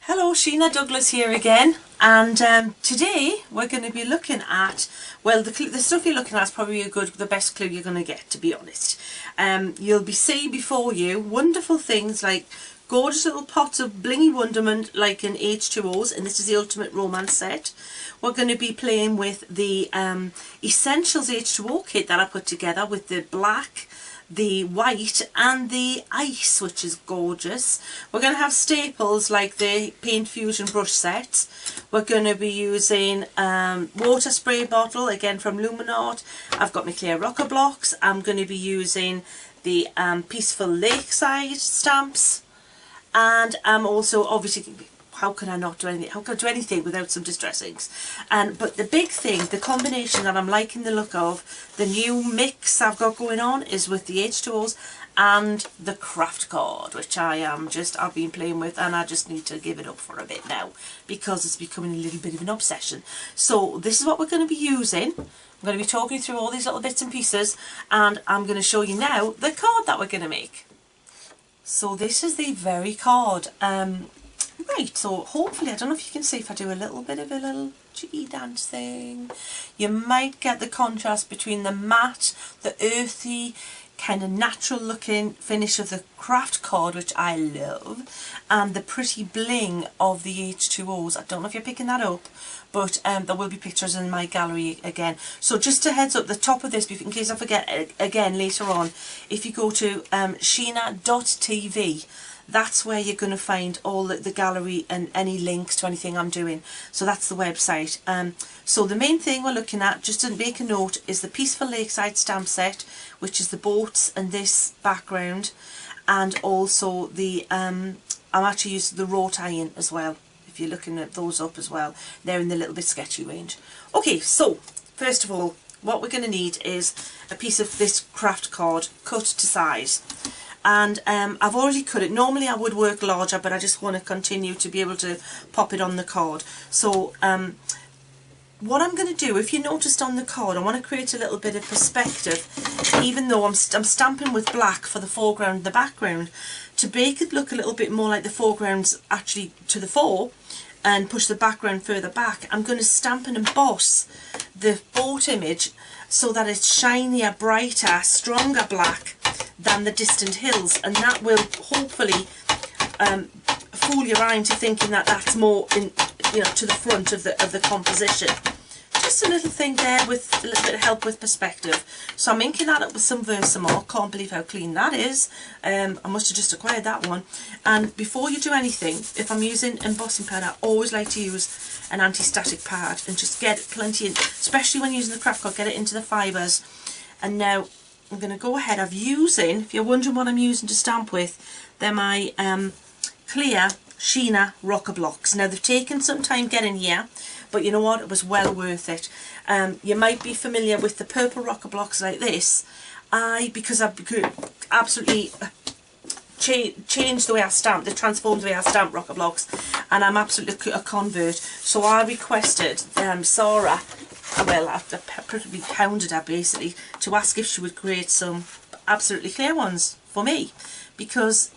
Hello, Sheena Douglas here again, and today we're going to be looking at, well, the stuff you're looking at is probably the best clue you're going to get, to be honest. You'll be seeing before you wonderful things like gorgeous little pots of blingy wonderment like in H2Os, and this is the Ultimate Romance set. We're going to be playing with the Essentials H2O kit that I put together with the black, the white and the ice, which is gorgeous. We're going to have staples like the Paint Fusion brush sets. We're going to be using water spray bottle, again from Luminart. I've got my clear rocker blocks. I'm going to be using the Peaceful Lakeside stamps, and I'm also obviously, how can I not do anything? How can I do anything without some distress inks? But the big thing, the combination that I'm liking the look of, the new mix I've got going on is with the H2Os and the Kraft card, which I've been playing with, and I just need to give it up for a bit now because it's becoming a little bit of an obsession. So this is what we're going to be using. I'm going to be talking through all these little bits and pieces, and I'm going to show you now the card that we're going to make. So this is the very card. Right, so hopefully, I don't know if you can see, if I do a little bit of a little cheeky dance thing, you might get the contrast between the matte, the earthy, kind of natural looking finish of the Kraft card, which I love, and the pretty bling of the H2Os. I don't know if you're picking that up, but there will be pictures in my gallery again. So just a heads up, the top of this, in case I forget again later on, if you go to sheena.tv, that's where you're going to find all the gallery and any links to anything I'm doing. So that's the website. So the main thing we're looking at, just to make a note, is the Peaceful Lakeside stamp set, which is the boats and this background, and also the I'm actually using the wrought iron as well, if you're looking at those up as well. They're in the little bit sketchy range. Okay, so first of all, what we're going to need is a piece of this Kraft card cut to size. And I've already cut it. Normally I would work larger, but I just want to continue to be able to pop it on the card. So what I'm going to do, if you noticed on the card, I want to create a little bit of perspective, even though I'm stamping with black for the foreground and the background, to make it look a little bit more like the foreground's actually to the fore and push the background further back. I'm going to stamp and emboss the boat image so that it's shinier, brighter, stronger black than the distant hills, and that will hopefully fool your eye into thinking that that's more to the front of the composition. Just a little thing there with a little bit of help with perspective. So I'm inking that up with some Versamore. Can't believe how clean that is. I must have just acquired that one. And before you do anything, if I'm using embossing pad, I always like to use an anti-static pad and just get plenty in, especially when using the Kraft card, get it into the fibres. And now I'm going to go ahead, if you're wondering what I'm using to stamp with, they're my clear Sheena rocker blocks. Now they've taken some time getting here, but you know what, it was well worth it. You might be familiar with the purple rocker blocks like this. Because I've absolutely changed the way I stamp, they transformed the way I stamp rocker blocks, and I'm absolutely a convert. So I requested Sarah, well, I pretty hounded her basically to ask if she would create some absolutely clear ones for me, because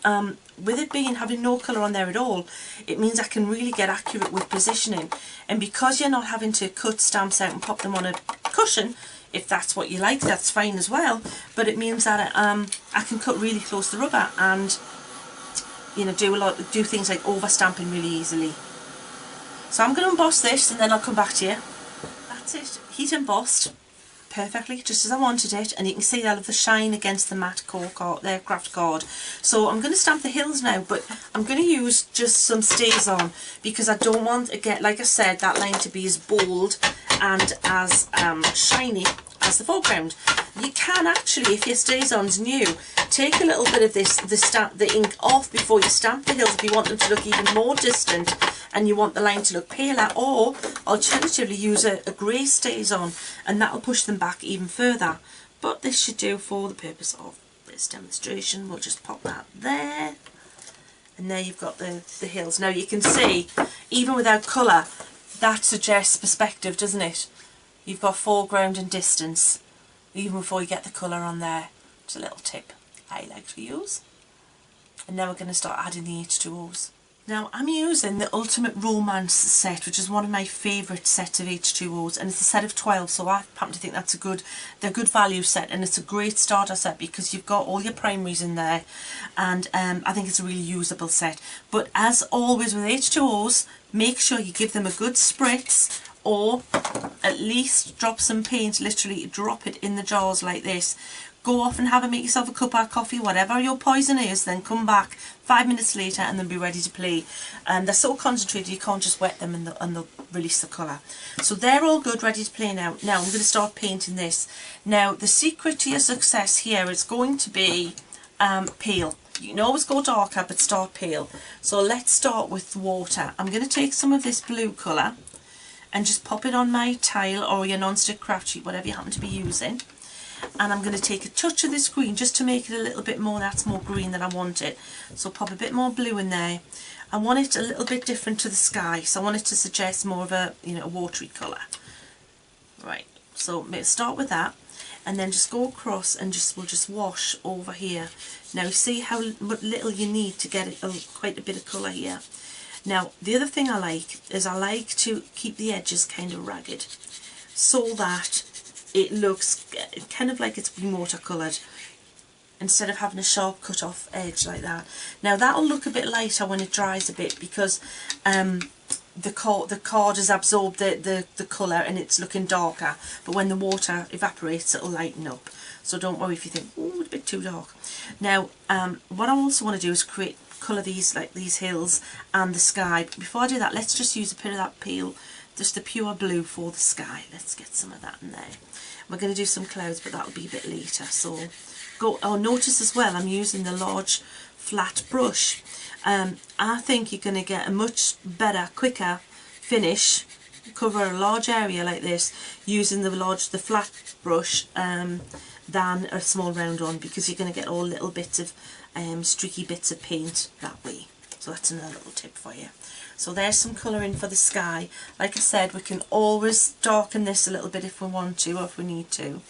with it having no colour on there at all, it means I can really get accurate with positioning, and because you're not having to cut stamps out and pop them on a cushion, if that's what you like, that's fine as well, but it means that I can cut really close to the rubber and do things like over stamping really easily. So I'm going to emboss this and then I'll come back to you. That's it, heat embossed perfectly, just as I wanted it, and you can see that of the shine against the matte core card, their Kraft card. So I'm going to stamp the hills now, but I'm going to use just some stays on because I don't want, again, like I said, that line to be as bold and as shiny as the foreground. You can actually, if your stays on's new, take a little bit of the ink off before you stamp the hills if you want them to look even more distant and you want the line to look paler, or alternatively use a grey stays on and that'll push them back even further. But this should do for the purpose of this demonstration. We'll just pop that there, and there you've got the hills. Now you can see, even without colour, that suggests perspective, doesn't it? You've got foreground and distance even before you get the colour on there. It's a little tip I like to use. And now we're going to start adding the H2Os. Now I'm using the Ultimate Romance set, which is one of my favourite sets of H2Os, and it's a set of 12, so I happen to think that's they're a good value set, and it's a great starter set because you've got all your primaries in there, and I think it's a really usable set. But as always with H2Os, make sure you give them a good spritz, or at least drop some paint, literally drop it in the jars like this. Go off and make yourself a cup of coffee, whatever your poison is, then come back 5 minutes later and then be ready to play. They're so concentrated you can't just wet them and they'll release the colour. So they're all good, ready to play now. Now I'm going to start painting this. Now the secret to your success here is going to be pale. You can always go darker, but start pale. So let's start with water. I'm going to take some of this blue colour and just pop it on my tile or your non-stick craft sheet, whatever you happen to be using. And I'm going to take a touch of this green just to make it a little bit more, that's more green than I want it. So pop a bit more blue in there. I want it a little bit different to the sky, so I want it to suggest more of a, a watery colour. Right, so start with that, and then just go across and we'll just wash over here. Now see how little you need to get quite a bit of colour here. Now the other thing I like is I like to keep the edges kind of ragged, so that it looks kind of like it's been watercoloured instead of having a sharp cut off edge like that. Now that'll look a bit lighter when it dries a bit because the card has absorbed the colour and it's looking darker, but when the water evaporates it'll lighten up. So don't worry if you think, oh, it's a bit too dark. Now what I also want to do is colour these, like these hills and the sky. But before I do that, let's just use a bit of that pale, just the pure blue for the sky. Let's get some of that in there. We're going to do some clouds, but that'll be a bit later. So notice as well, I'm using the large flat brush. I think you're going to get a much better, quicker finish, cover a large area like this, using the flat brush than a small round one, because you're going to get all little bits of streaky bits of paint that way. So that's another little tip for you. So there's some colouring for the sky. Like I said, we can always darken this a little bit if we want to, or if we need to.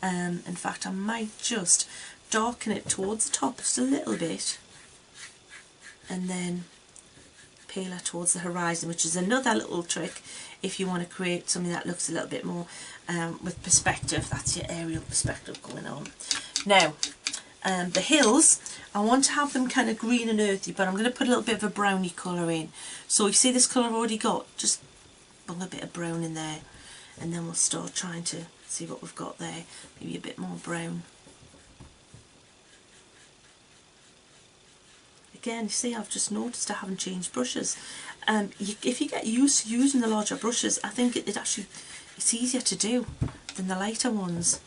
In fact, I might just darken it towards the top just a little bit, and then paler towards the horizon, which is another little trick if you want to create something that looks a little bit more with perspective. That's your aerial perspective going on. Now, the hills, I want to have them kind of green and earthy, but I'm going to put a little bit of a browny colour in. So you see this colour I've already got, just bung a bit of brown in there, and then we'll start trying to see what we've got there. Maybe a bit more brown. Again, you see, I've just noticed I haven't changed brushes. If you get used to using the larger brushes, I think it's easier to do than the lighter ones.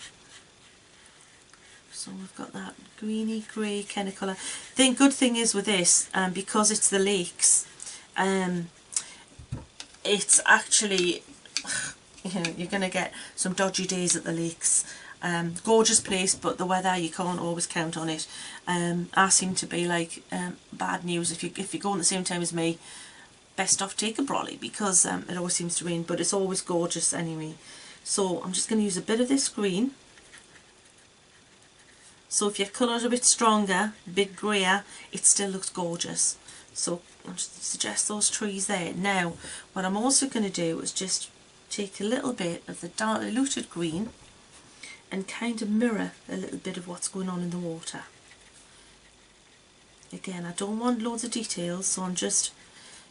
So we've got that greeny grey kind of colour. The good thing is with this, because it's the lakes, it's actually, you're going to get some dodgy days at the lakes. Gorgeous place, but the weather, you can't always count on it. I seem to be like bad news. If you go at the same time as me, best off take a brolly, because it always seems to rain, but it's always gorgeous anyway. So I'm just going to use a bit of this green. So if your colour's a bit stronger, a bit greyer, it still looks gorgeous. So I'll just suggest those trees there. Now, what I'm also going to do is just take a little bit of the diluted green and kind of mirror a little bit of what's going on in the water. Again, I don't want loads of details, so I'm just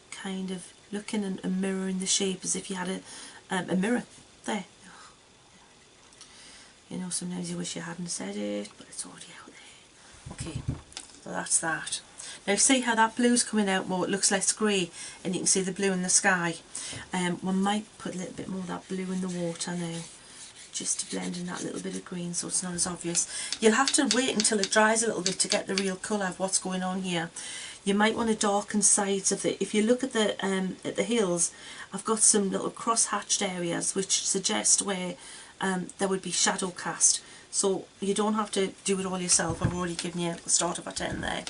kind of looking and mirroring the shape as if you had a mirror there. You know, sometimes you wish you hadn't said it, but it's already out there. Okay, so that's that. Now see how that blue's coming out more, it looks less grey, and you can see the blue in the sky. We might put a little bit more of that blue in the water now, just to blend in that little bit of green so it's not as obvious. You'll have to wait until it dries a little bit to get the real colour of what's going on here. You might want to darken sides of it. If you look at the hills, I've got some little cross-hatched areas which suggest where there would be shadow cast. So you don't have to do it all yourself. I've already given you the start of a 10 there.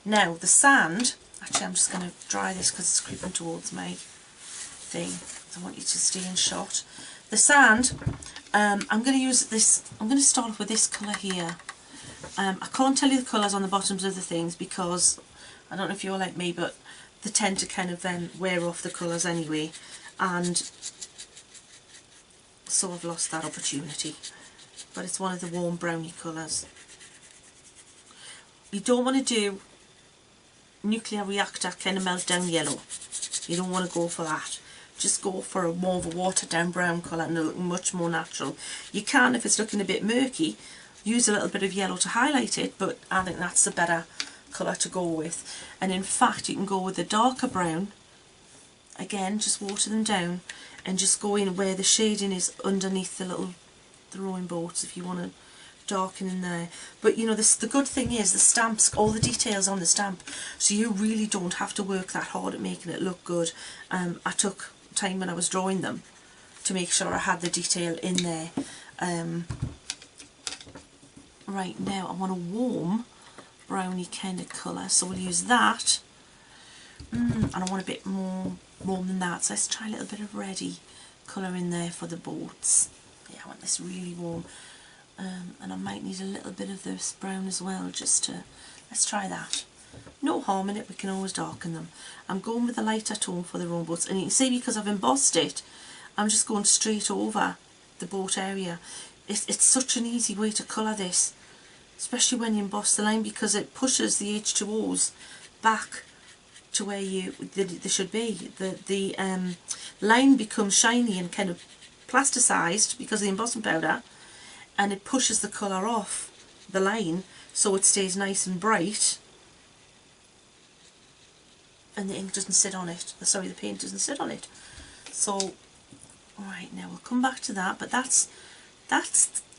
Now the sand, actually I'm just going to dry this because it's creeping towards my thing. I want you to stay in shot. The sand, I'm going to use this, I'm going to start off with this colour here. I can't tell you the colours on the bottoms of the things because I don't know if you're like me, but they tend to kind of then wear off the colours anyway, and so I've lost that opportunity. But it's one of the warm brownie colours. You don't want to do nuclear reactor kind of meltdown yellow. You don't want to go for that. Just go for a more of a watered down brown colour and it'll look much more natural. You can, if it's looking a bit murky, use a little bit of yellow to highlight it, but I think that's the better colour to go with. And in fact you can go with the darker brown. Again, just water them down and just go in where the shading is underneath the little rowing boats if you want to darken in there. But you know, the good thing is the stamps, all the details on the stamp, so you really don't have to work that hard at making it look good. I took time when I was drawing them to make sure I had the detail in there. Right, now I want a warm browny kind of colour, so we'll use that. And I want a bit more warm than that, so let's try a little bit of reddy colour in there for the boats. Yeah, I want this really warm. And I might need a little bit of this brown as well, just to, let's try that. No harm in it, we can always darken them. I'm going with a lighter tone for the rowboats, and you can see because I've embossed it, I'm just going straight over the boat area. It's such an easy way to colour this, especially when you emboss the line, because it pushes the H2Os back to where they should be. The line becomes shiny and kind of plasticised because of the embossing powder, and it pushes the colour off the line so it stays nice and bright, and the ink doesn't sit on it. Sorry, the paint doesn't sit on it. So, right, now we'll come back to that, but that's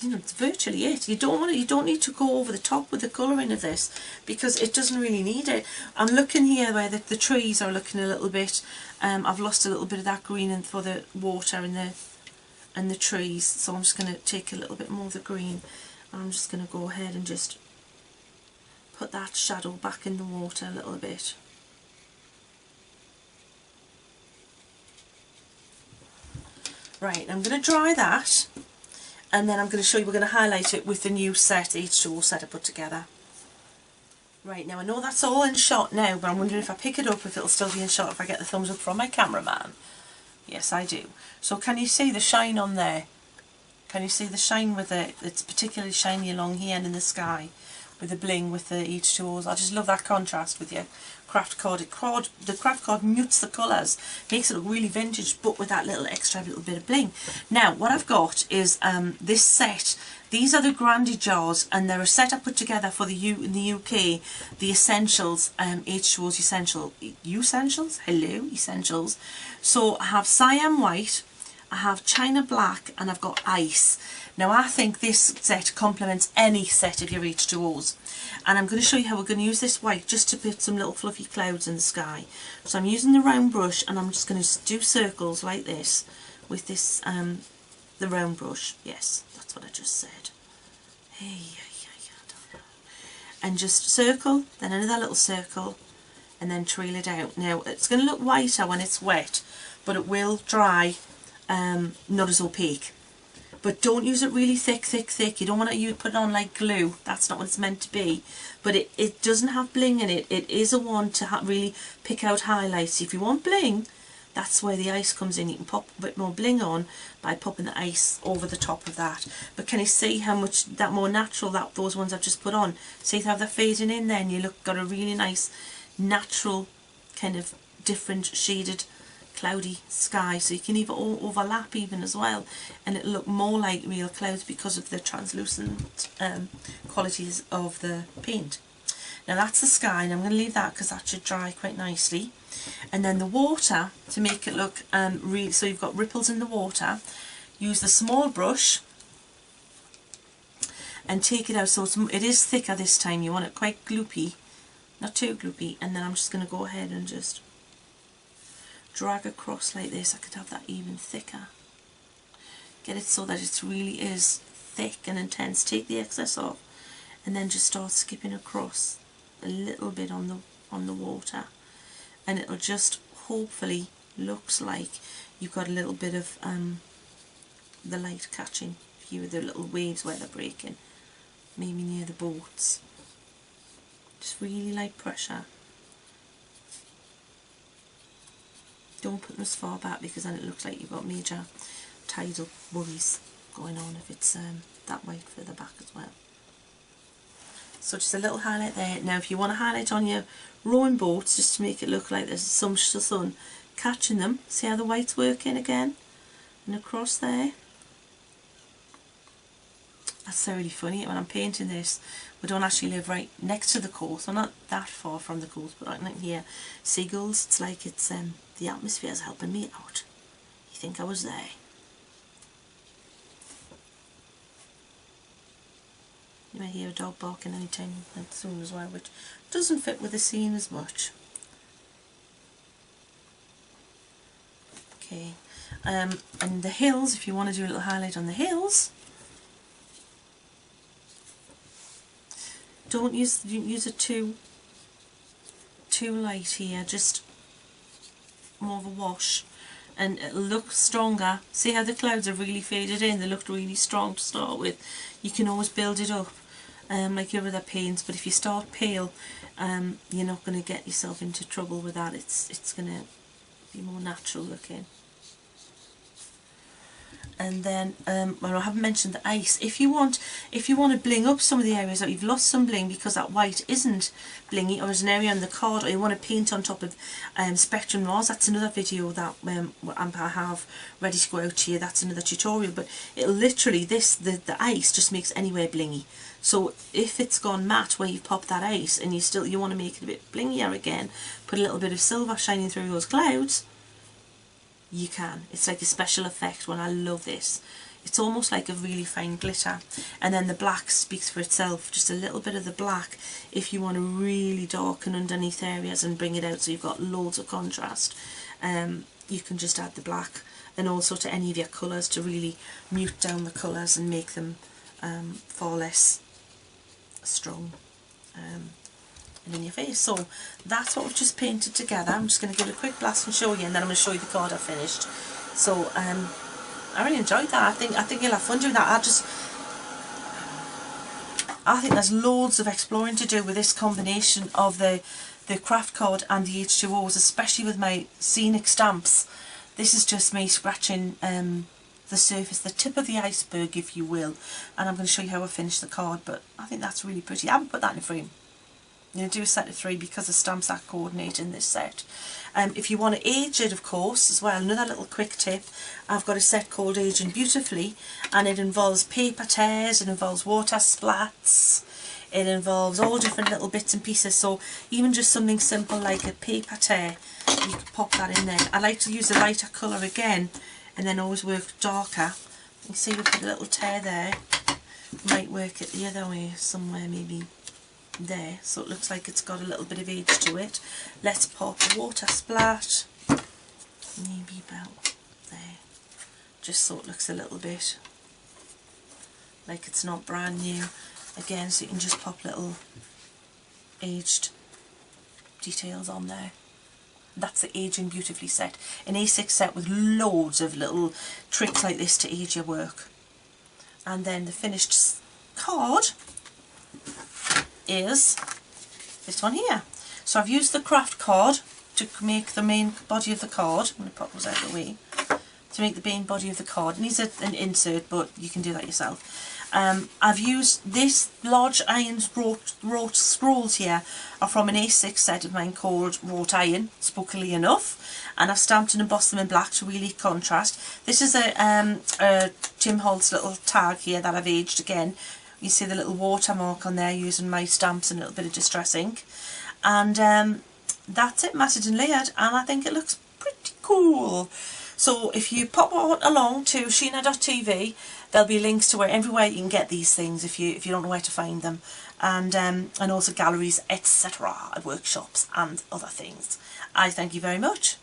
you know, it's virtually it. You don't need to go over the top with the colouring of this, because it doesn't really need it. I'm looking here where the trees are looking a little bit. I've lost a little bit of that green in for the water and the trees, so I'm just going to take a little bit more of the green, and I'm just going to go ahead and just put that shadow back in the water a little bit. Right, I'm going to dry that, and then I'm going to show you, we're going to highlight it with the new set, the H2O set I put together. Right, now I know that's all in shot now, but I'm wondering if I pick it up, if it'll still be in shot if I get the thumbs up from my cameraman. Yes, I do. So can you see the shine on there? Can you see the shine with it? It's particularly shiny along here and in the sky with the bling with the H2Os. I just love that contrast with your Kraft card. The Kraft card mutes the colours, makes it look really vintage, but with that little extra little bit of bling. Now, what I've got is this set. These are the Grandi jars, and they're a set I put together for in the UK, the Essentials, H2Os Essentials. So I have cyan white, I have china black, and I've got ice. Now I think this set complements any set of your H2Os. And I'm going to show you how we're going to use this white just to put some little fluffy clouds in the sky. So I'm using the round brush, and I'm just going to do circles like this with this, the round brush. Yes, that's what I just said. And just circle, then another little circle, and then trail it out. Now it's going to look whiter when it's wet, but it will dry not as opaque. But don't use it really thick. You don't want to put it on like glue. That's not what it's meant to be. But it doesn't have bling in it. It is a one to really pick out highlights. If you want bling, that's where the ice comes in. You can pop a bit more bling on by popping the ice over the top of that. But can you see how much that more natural those ones I've just put on? See how they're fading in there, and you got a really nice natural kind of different shaded cloudy sky. So you can even overlap even as well, and it'll look more like real clouds because of the translucent qualities of the paint. Now that's the sky, and I'm going to leave that because that should dry quite nicely. And then the water, to make it look real, so you've got ripples in the water, use the small brush and take it out so it is thicker this time. You want it quite gloopy, not too gloopy. And then I'm just going to go ahead and just drag across like this. I could have that even thicker. Get it so that it really is thick and intense. Take the excess off, and then just start skipping across a little bit on the water, and it'll just hopefully looks like you've got a little bit of the light catching here with the little waves where they're breaking, maybe near the boats. Just really light pressure. Don't put them as far back because then it looks like you've got major tidal worries going on if it's that way further back as well. So just a little highlight there. Now if you want to highlight on your rowing boats just to make it look like there's some sun catching them, see how the white's working again and across there. That's so really funny. When I'm painting this, we don't actually live right next to the coast. We're not that far from the coast, but I can hear seagulls. It's like it's the atmosphere's helping me out. You think I was there? You may hear a dog barking anytime soon as well, which doesn't fit with the scene as much. Okay, and the hills, if you want to do a little highlight on the hills, don't use it too light here, just more of a wash, and it'll look stronger. See how the clouds are really faded in? They looked really strong to start with. You can always build it up like your other paints, but if you start pale, you're not going to get yourself into trouble with that. It's going to be more natural looking. And then, well, I haven't mentioned the ice. If you want to bling up some of the areas that you've lost some bling because that white isn't blingy, or there's an area on the card, or you want to paint on top of Spectrum Noirs, that's another video that I have ready to go out to you. That's another tutorial. But it'll literally, the ice just makes anywhere blingy. So if it's gone matte where you've popped that ice and you want to make it a bit blingier again, put a little bit of silver shining through those clouds, you can. It's like a special effect when I love this. It's almost like a really fine glitter. And then the black speaks for itself. Just a little bit of the black if you want to really darken underneath areas and bring it out so you've got loads of contrast. You can just add the black and also to any of your colours to really mute down the colours and make them far less strong and in your face. So that's what we've just painted together. I'm just going to give it a quick blast and show you, and then I'm going to show you the card I finished. So I really enjoyed that. I think you'll have fun doing that. I think there's loads of exploring to do with this combination of the Kraft card and the H2Os, especially with my scenic stamps. This is just me scratching the surface, the tip of the iceberg, if you will, and I'm going to show you how I finished the card. But I think that's really pretty. I haven't put that in a frame. I'm going to do a set of 3 because the stamps are coordinated in this set. If you want to age it, of course, as well, another little quick tip, I've got a set called Aging Beautifully, and it involves paper tears, it involves water splats, it involves all different little bits and pieces. So even just something simple like a paper tear, you can pop that in there. I like to use a lighter colour again and then always work darker. You can see we put a little tear there. Might work it the other way somewhere, maybe there, so it looks like it's got a little bit of age to it. Let's pop a water splash, maybe about there, just so it looks a little bit like it's not brand new again, so you can just pop little aged details on there. That's the Aging Beautifully set, an A6 set with loads of little tricks like this to age your work. And then the finished card is this one here. So I've used the Kraft card to make the main body of the card. I'm going to pop those out of the way. To make the main body of the card. It needs an insert, but you can do that yourself. I've used this large iron wrought scrolls here are from an A6 set of mine called Wrought Iron, spookily enough, and I've stamped and embossed them in black to really contrast. This is a Tim Holtz little tag here that I've aged again. You see the little watermark on there using my stamps and a little bit of distress ink. And that's it, matted and layered, and I think it looks pretty cool. So if you pop along to Sheena.tv, there'll be links to everywhere you can get these things if you don't know where to find them. And also galleries, etc., workshops and other things. I thank you very much.